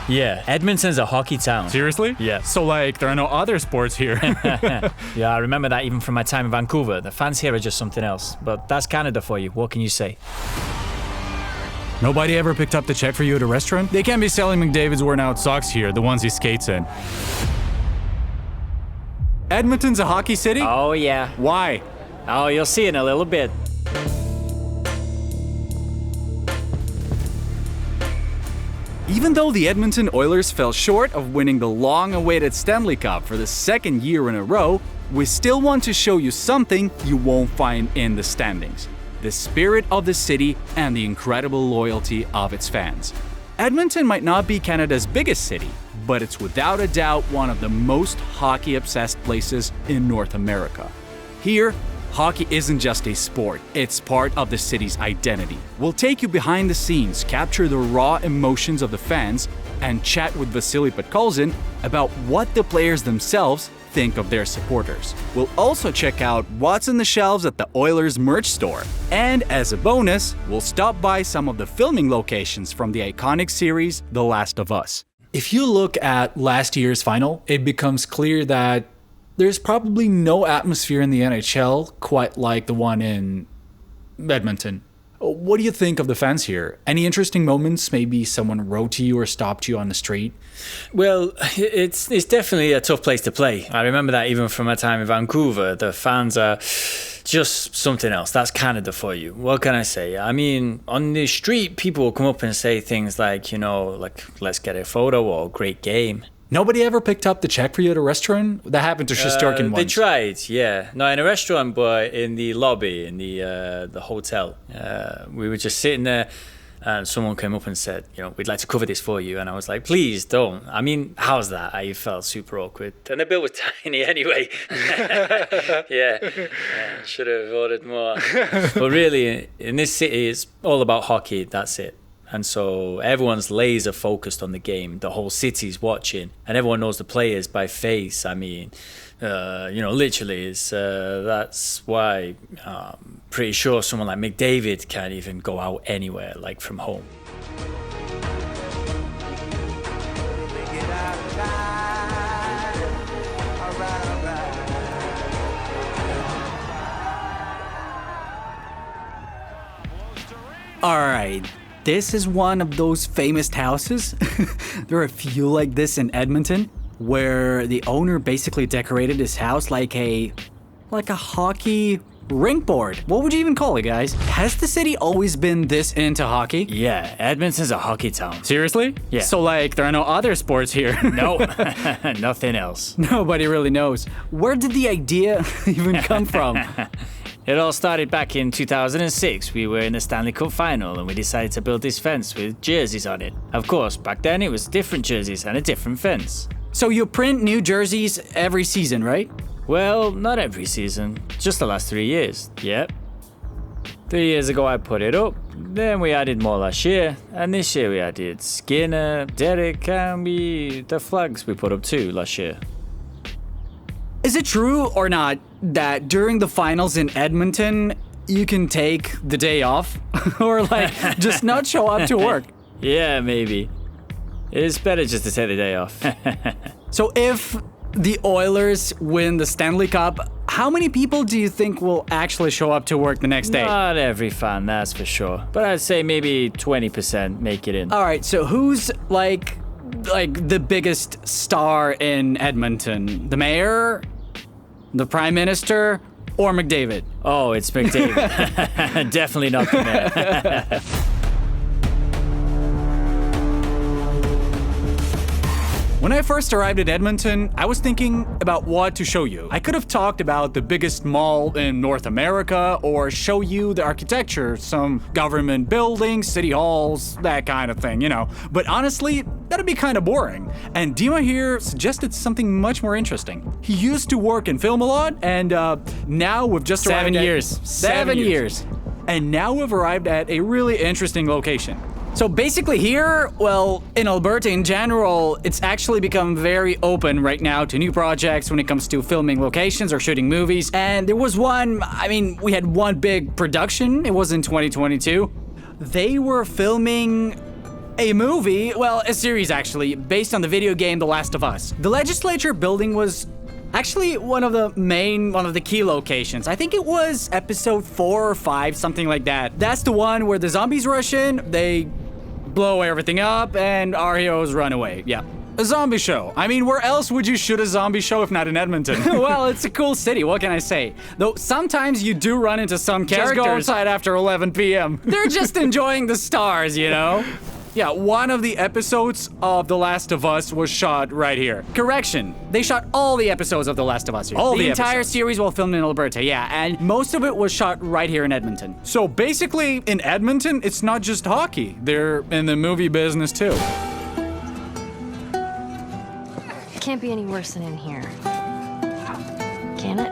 Yeah, Edmonton's a hockey town. Seriously? Yeah. So like, there are no other sports here. Yeah, I remember that even from my time in Vancouver. The fans here are just something else. But that's Canada for you. What can you say? Nobody ever picked up the check for you at a restaurant? They can't be selling McDavid's worn out socks here, the ones he skates in. Edmonton's a hockey city? Oh, yeah. Why? Oh, you'll see in a little bit. Even though the Edmonton Oilers fell short of winning the long-awaited Stanley Cup for the second year in a row, we still want to show you something you won't find in the standings: the spirit of the city and the incredible loyalty of its fans. Edmonton might not be Canada's biggest city, but it's without a doubt one of the most hockey-obsessed places in North America. Here, hockey isn't just a sport, it's part of the city's identity. We'll take you behind the scenes, capture the raw emotions of the fans, and chat with Podkolzin about what the players themselves think of their supporters. We'll also check out what's on the shelves at the Oilers merch store. And as a bonus, we'll stop by some of the filming locations from the iconic series The Last of Us. If you look at last year's final, it becomes clear that there's probably no atmosphere in the NHL quite like the one in Edmonton. What do you think of the fans here? Any interesting moments? Maybe someone wrote to you or stopped you on the street? Well, it's definitely a tough place to play. I remember that even from my time in Vancouver. The fans are just something else. That's Canada for you. What can I say? I mean, on the street, people will come up and say things like, let's get a photo or great game. Nobody ever picked up the check for you at a restaurant? That happened to Shosturkin once. They tried, yeah. No, in a restaurant, but in the lobby, in the hotel. We were just sitting there, and someone came up and said, we'd like to cover this for you. And I was like, please don't. I mean, how's that? I felt super awkward. And the bill was tiny anyway. Yeah, should have ordered more. But really, in this city, it's all about hockey. That's it. And so everyone's laser focused on the game. The whole city's watching, and everyone knows the players by face. I mean, literally, that's why I'm pretty sure someone like McDavid can't even go out anywhere, like from home. All right. This is one of those famous houses. There are a few like this in Edmonton, where the owner basically decorated his house like a hockey rink board. What would you even call it, guys? Has the city always been this into hockey? Yeah, Edmonton's a hockey town. Seriously? Yeah. So like, there are no other sports here? No, nothing else. Nobody really knows. Where did the idea even come from? It all started back in 2006. We were in the Stanley Cup final and we decided to build this fence with jerseys on it. Of course, back then it was different jerseys and a different fence. So you print new jerseys every season, right? Well, not every season. Just the last 3 years. Yep. 3 years ago I put it up. Then we added more last year. And this year we added Skinner, Derek, and the flags we put up too last year. Is it true or not that during the finals in Edmonton, you can take the day off? Or just not show up to work? Yeah, maybe. It's better just to take the day off. So if the Oilers win the Stanley Cup, how many people do you think will actually show up to work the next day? Not every fan, that's for sure. But I'd say maybe 20% make it in. All right, so who's like the biggest star in Edmonton? The mayor, the prime minister, or McDavid? Oh, it's McDavid. Definitely not the mayor. When I first arrived at Edmonton, I was thinking about what to show you. I could have talked about the biggest mall in North America, or show you the architecture, some government buildings, city halls, that kind of thing, But honestly, that'd be kind of boring. And Dima here suggested something much more interesting. He used to work in film a lot, and now we've just arrived at... 7 years. And now we've arrived at a really interesting location. So basically here, in Alberta in general, it's actually become very open right now to new projects when it comes to filming locations or shooting movies. And there was we had one big production. It was in 2022. They were filming A movie, well, a series actually, based on the video game The Last of Us. The legislature building was actually one of the key locations. I think it was episode 4 or 5, something like that. That's the one where the zombies rush in, they blow everything up, and our heroes run away. Yeah. A zombie show. I mean, where else would you shoot a zombie show if not in Edmonton? Well, it's a cool city, what can I say? Though sometimes you do run into some characters. Just go outside after 11 p.m. They're just enjoying the stars, you know? Yeah, one of the episodes of The Last of Us was shot right here. Correction. They shot all the episodes of The Last of Us here. The entire series was filmed in Alberta, yeah, and most of it was shot right here in Edmonton. So basically, in Edmonton, it's not just hockey. They're in the movie business too. Can't be any worse than in here. Can it?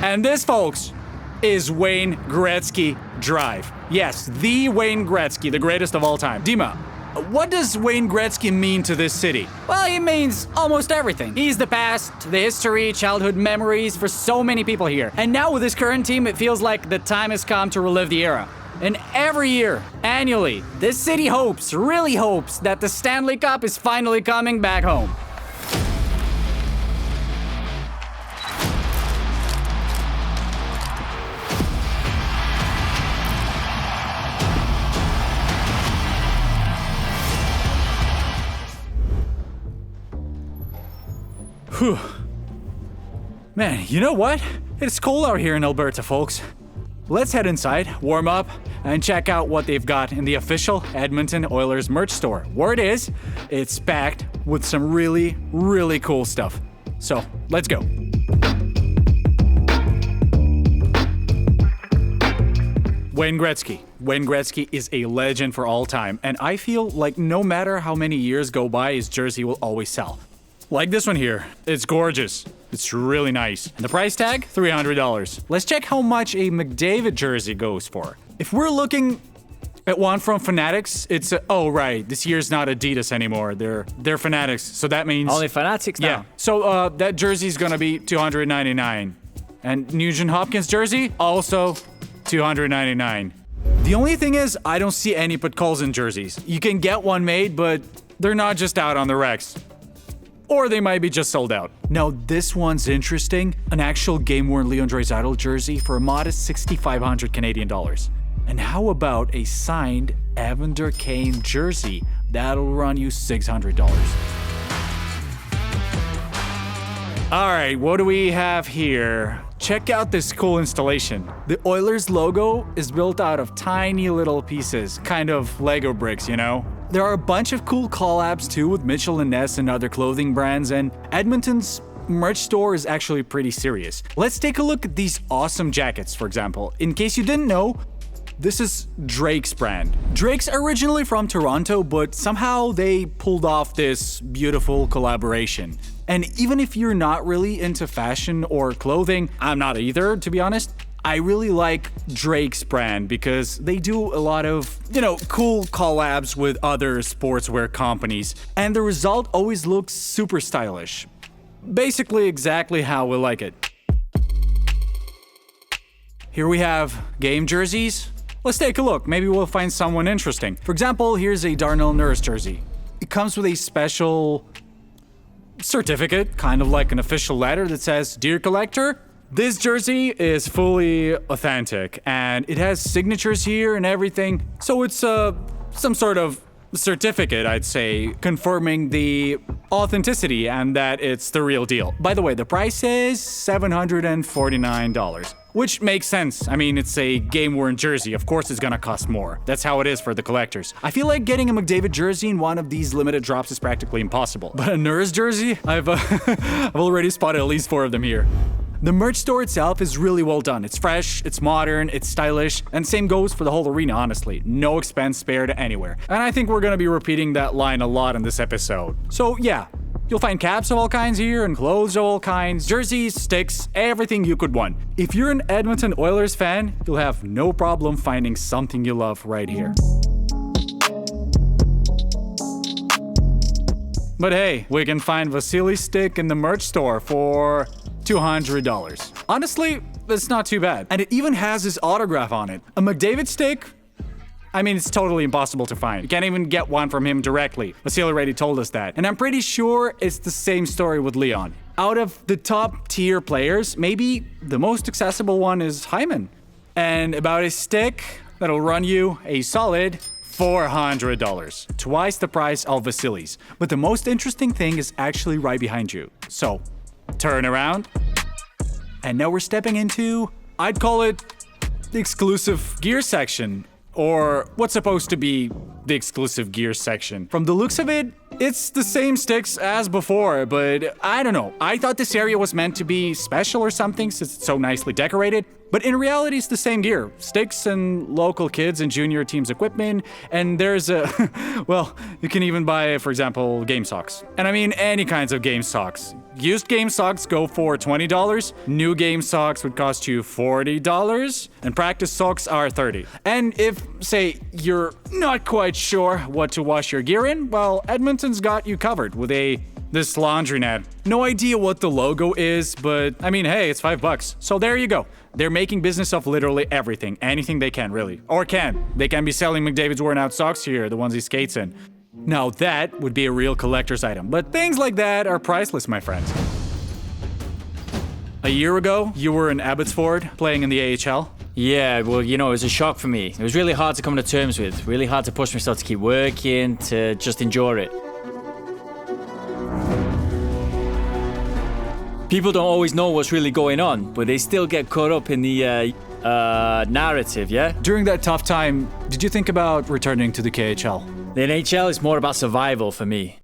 And this, folks, is Wayne Gretzky Drive. Yes, the Wayne Gretzky, the greatest of all time. Dima, what does Wayne Gretzky mean to this city? Well, he means almost everything. He's the past, the history, childhood memories for so many people here. And now with his current team, it feels like the time has come to relive the era. And every year, annually, this city hopes, really hopes, that the Stanley Cup is finally coming back home. Whew. Man, you know what? It's cold out here in Alberta, folks. Let's head inside, warm up, and check out what they've got in the official Edmonton Oilers merch store. Word is, it's packed with some really, really cool stuff. So, let's go. Wayne Gretzky. Wayne Gretzky is a legend for all time, and I feel like no matter how many years go by, his jersey will always sell. Like this one here. It's gorgeous. It's really nice. And the price tag? $300. Let's check how much a McDavid jersey goes for. If we're looking at one from Fanatics, it's oh right, this year's not Adidas anymore. They're Fanatics, so that means Only Fanatics now. yeah. So that jersey's gonna be $299, and Nugent Hopkins jersey also $299. The only thing is, I don't see any Podkolzin jerseys. You can get one made, but they're not just out on the Rex. Or they might be just sold out. Now this one's interesting. An actual game-worn Leon Draisaitl jersey for a modest 6,500 Canadian dollars. And how about a signed Evander Kane jersey? That'll run you $600. All right, what do we have here? Check out this cool installation. The Oilers logo is built out of tiny little pieces, kind of Lego bricks, you know? There are a bunch of cool collabs too with Mitchell & Ness and other clothing brands, and Edmonton's merch store is actually pretty serious. Let's take a look at these awesome jackets, for example. In case you didn't know, this is Drake's brand. Drake's originally from Toronto, but somehow they pulled off this beautiful collaboration. And even if you're not really into fashion or clothing, I'm not either, to be honest, I really like Drake's brand because they do a lot of, cool collabs with other sportswear companies, and the result always looks super stylish. Basically exactly how we like it. Here we have game jerseys. Let's take a look, maybe we'll find someone interesting. For example, here's a Darnell Nurse jersey. It comes with a special certificate, kind of like an official letter that says, "Dear collector, this jersey is fully authentic," and it has signatures here and everything. So it's some sort of certificate, I'd say, confirming the authenticity and that it's the real deal. By the way, the price is $749, which makes sense. I mean, it's a game-worn jersey. Of course it's gonna cost more. That's how it is for the collectors. I feel like getting a McDavid jersey in one of these limited drops is practically impossible. But a Nurse jersey? I've already spotted at least 4 of them here. The merch store itself is really well done. It's fresh, it's modern, it's stylish, and same goes for the whole arena, honestly. No expense spared anywhere. And I think we're gonna be repeating that line a lot in this episode. So yeah, you'll find caps of all kinds here, and clothes of all kinds, jerseys, sticks, everything you could want. If you're an Edmonton Oilers fan, you'll have no problem finding something you love right here. But hey, we can find Vasily's stick in the merch store for $200. Honestly, that's not too bad. And it even has his autograph on it. A McDavid stick? I mean, it's totally impossible to find. You can't even get one from him directly. Vasil already told us that. And I'm pretty sure it's the same story with Leon. Out of the top tier players, maybe the most accessible one is Hyman. And about his stick, that'll run you a solid $400. Twice the price of Vasily's. But the most interesting thing is actually right behind you. So, turn around. And now we're stepping into, I'd call it the exclusive gear section. Or what's supposed to be the exclusive gear section. From the looks of it, it's the same sticks as before, but I don't know. I thought this area was meant to be special or something since it's so nicely decorated. But in reality, it's the same gear. Sticks and local kids and junior teams equipment. And there's a, well, you can even buy, for example, game socks. And I mean any kinds of game socks. Used game socks go for $20. New game socks would cost you $40. And practice socks are $30. And if, say, you're not quite sure what to wash your gear in, well, Edmonton's got you covered with this laundry net. No idea what the logo is, but I mean, hey, it's $5. So there you go. They're making business of literally everything. Anything they can, really. Or can. They can be selling McDavid's worn out socks here, the ones he skates in. Now that would be a real collector's item. But things like that are priceless, my friends. A year ago, you were in Abbotsford playing in the AHL. Yeah, well, you know, it was a shock for me. It was really hard to come to terms with. Really hard to push myself to keep working, to just enjoy it. People don't always know what's really going on, but they still get caught up in the narrative, yeah? During that tough time, did you think about returning to the KHL? The NHL is more about survival for me.